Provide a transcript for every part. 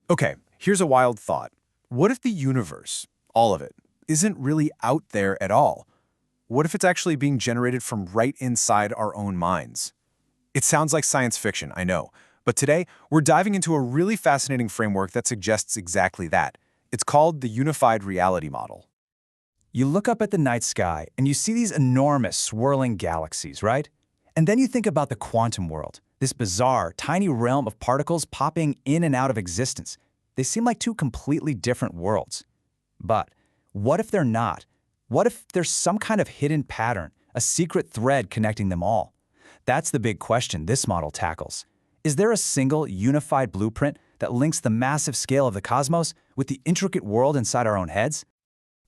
Okay, here's a wild thought. What if the universe, all of it, isn't really out there at all? What if it's actually being generated from right inside our own minds? It sounds like science fiction, I know, but today we're diving into a really fascinating framework that suggests exactly that. It's called the Unified Reality Model. You look up at the night sky and you see these enormous swirling galaxies, right? And then you think about the quantum world, this bizarre, tiny realm of particles popping in and out of existence. They seem like two completely different worlds. But what if they're not? What if there's some kind of hidden pattern, a secret thread connecting them all? That's the big question this model tackles. Is there a single, unified blueprint that links the massive scale of the cosmos with the intricate world inside our own heads?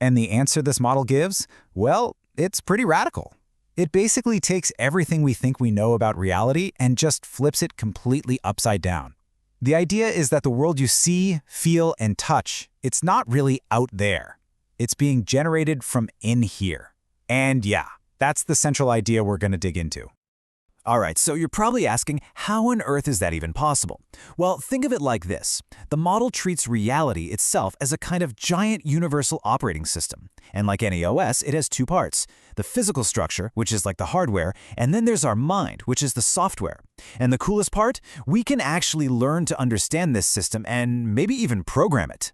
And the answer this model gives? Well, it's pretty radical. It basically takes everything we think we know about reality and just flips it completely upside down. The idea is that the world you see, feel, and touch, it's not really out there. It's being generated from in here. And yeah, that's the central idea we're going to dig into. All right, so you're probably asking, how on earth is that even possible? Well, think of it like this. The model treats reality itself as a kind of giant universal operating system. And like any OS, it has two parts. The physical structure, which is like the hardware, and then there's our mind, which is the software. And the coolest part? We can actually learn to understand this system and maybe even program it.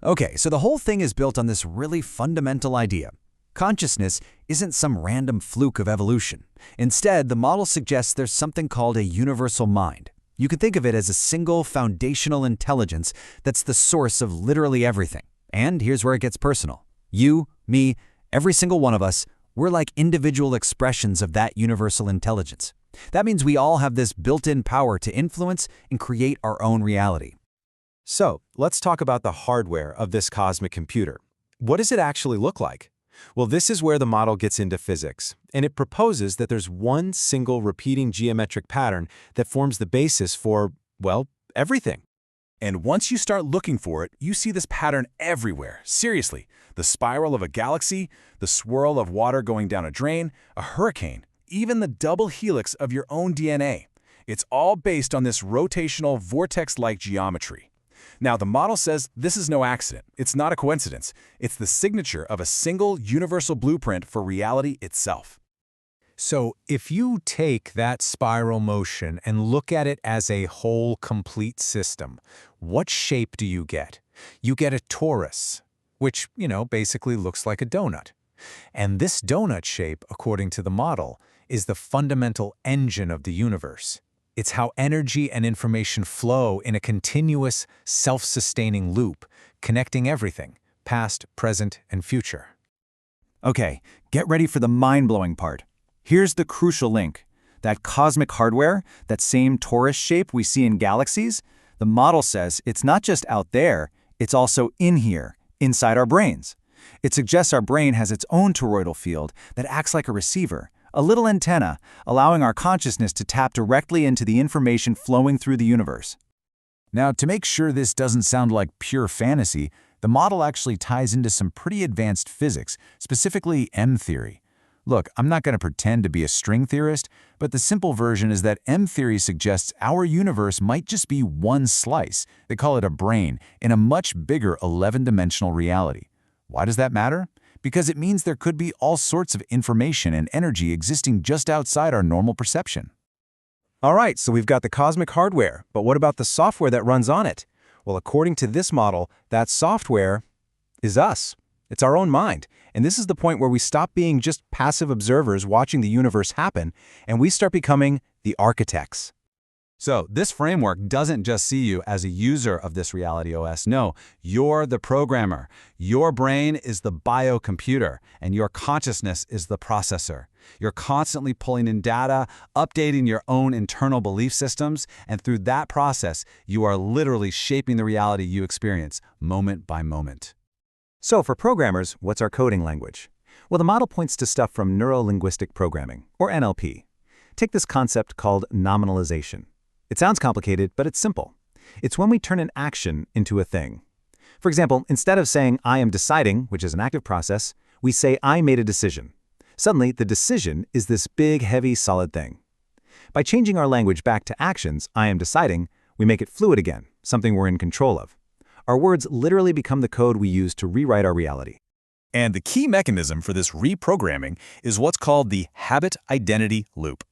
Okay, so the whole thing is built on this really fundamental idea. Consciousness isn't some random fluke of evolution. Instead, the model suggests there's something called a universal mind. You can think of it as a single foundational intelligence that's the source of literally everything. And here's where it gets personal. You, me, every single one of us, we're like individual expressions of that universal intelligence. That means we all have this built-in power to influence and create our own reality. So, let's talk about the hardware of this cosmic computer. What does it actually look like? Well, this is where the model gets into physics, and it proposes that there's one single repeating geometric pattern that forms the basis for, well, everything. And once you start looking for it, you see this pattern everywhere. Seriously, the spiral of a galaxy, the swirl of water going down a drain, a hurricane, even the double helix of your own DNA. It's all based on this rotational vortex-like geometry. Now, the model says this is no accident. It's not a coincidence. It's the signature of a single universal blueprint for reality itself. So if you take that spiral motion and look at it as a whole complete system, what shape do you get? You get a torus, which, basically looks like a donut. And this donut shape, according to the model, is the fundamental engine of the universe. It's how energy and information flow in a continuous, self-sustaining loop, connecting everything, past, present, and future. Okay, get ready for the mind-blowing part. Here's the crucial link. That cosmic hardware, that same torus shape we see in galaxies, the model says it's not just out there, it's also in here, inside our brains. It suggests our brain has its own toroidal field that acts like a receiver, a little antenna, allowing our consciousness to tap directly into the information flowing through the universe. Now, to make sure this doesn't sound like pure fantasy, the model actually ties into some pretty advanced physics, specifically M-theory. Look, I'm not going to pretend to be a string theorist, but the simple version is that M-theory suggests our universe might just be one slice, they call it a brain, in a much bigger 11-dimensional reality. Why does that matter? Because it means there could be all sorts of information and energy existing just outside our normal perception. All right, so we've got the cosmic hardware, but what about the software that runs on it? Well, according to this model, that software is us. It's our own mind. And this is the point where we stop being just passive observers watching the universe happen, and we start becoming the architects. So this framework doesn't just see you as a user of this reality OS. No, you're the programmer. Your brain is the biocomputer, and your consciousness is the processor. You're constantly pulling in data, updating your own internal belief systems, and through that process, you are literally shaping the reality you experience moment by moment. So for programmers, what's our coding language? Well, the model points to stuff from neuro-linguistic programming, or NLP. Take this concept called nominalization. It sounds complicated, but it's simple. It's when we turn an action into a thing. For example, instead of saying, I am deciding, which is an active process, we say, I made a decision. Suddenly, the decision is this big, heavy, solid thing. By changing our language back to actions, I am deciding, we make it fluid again. something we're in control of. Our words literally become the code we use to rewrite our reality. And the key mechanism for this reprogramming is what's called the habit identity loop.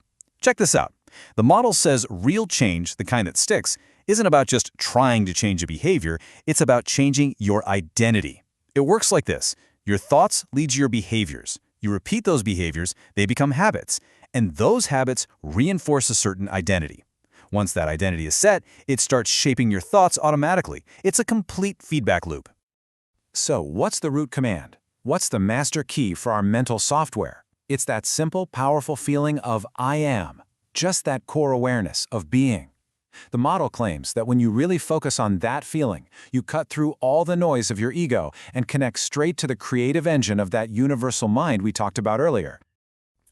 Check this out. The model says real change, the kind that sticks, isn't about just trying to change a behavior, it's about changing your identity. It works like this. Your thoughts lead to your behaviors. You repeat those behaviors, they become habits, and those habits reinforce a certain identity. Once that identity is set, it starts shaping your thoughts automatically. It's a complete feedback loop. So, what's the root command? What's the master key for our mental software? It's that simple, powerful feeling of I am. Just that core awareness of being. The model claims that when you really focus on that feeling, you cut through all the noise of your ego and connect straight to the creative engine of that universal mind we talked about earlier.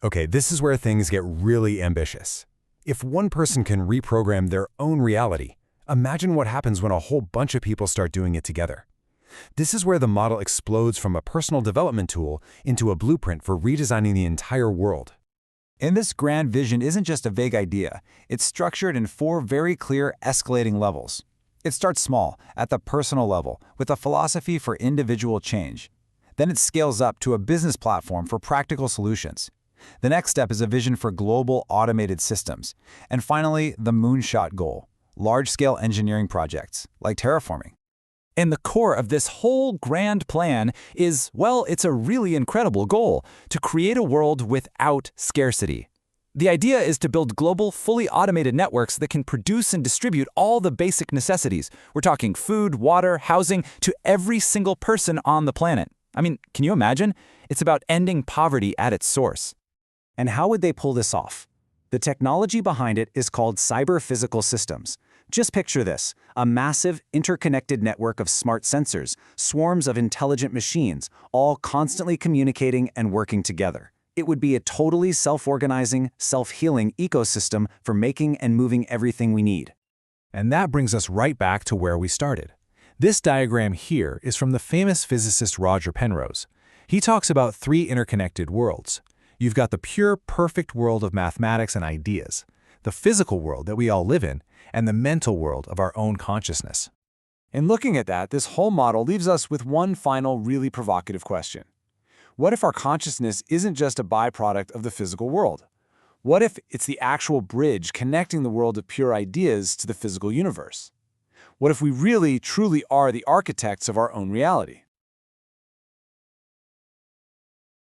Okay, this is where things get really ambitious. If one person can reprogram their own reality, imagine what happens when a whole bunch of people start doing it together. This is where the model explodes from a personal development tool into a blueprint for redesigning the entire world. And this grand vision isn't just a vague idea. It's structured in 4 very clear escalating levels. It starts small, at the personal level, with a philosophy for individual change. Then it scales up to a business platform for practical solutions. The next step is a vision for global automated systems. And finally, the moonshot goal, large-scale engineering projects, like terraforming. And the core of this whole grand plan is, well, it's a really incredible goal, to create a world without scarcity. The idea is to build global, fully automated networks that can produce and distribute all the basic necessities. We're talking food, water, housing, to every single person on the planet. I mean, can you imagine? It's about ending poverty at its source. And how would they pull this off? The technology behind it is called cyber-physical systems. Just picture this, a massive, interconnected network of smart sensors, swarms of intelligent machines, all constantly communicating and working together. It would be a totally self-organizing, self-healing ecosystem for making and moving everything we need. And that brings us right back to where we started. This diagram here is from the famous physicist Roger Penrose. He talks about 3 interconnected worlds. You've got the pure, perfect world of mathematics and ideas, the physical world that we all live in, and the mental world of our own consciousness. In looking at that, this whole model leaves us with one final really provocative question. What if our consciousness isn't just a byproduct of the physical world? What if it's the actual bridge connecting the world of pure ideas to the physical universe? What if we really, truly are the architects of our own reality?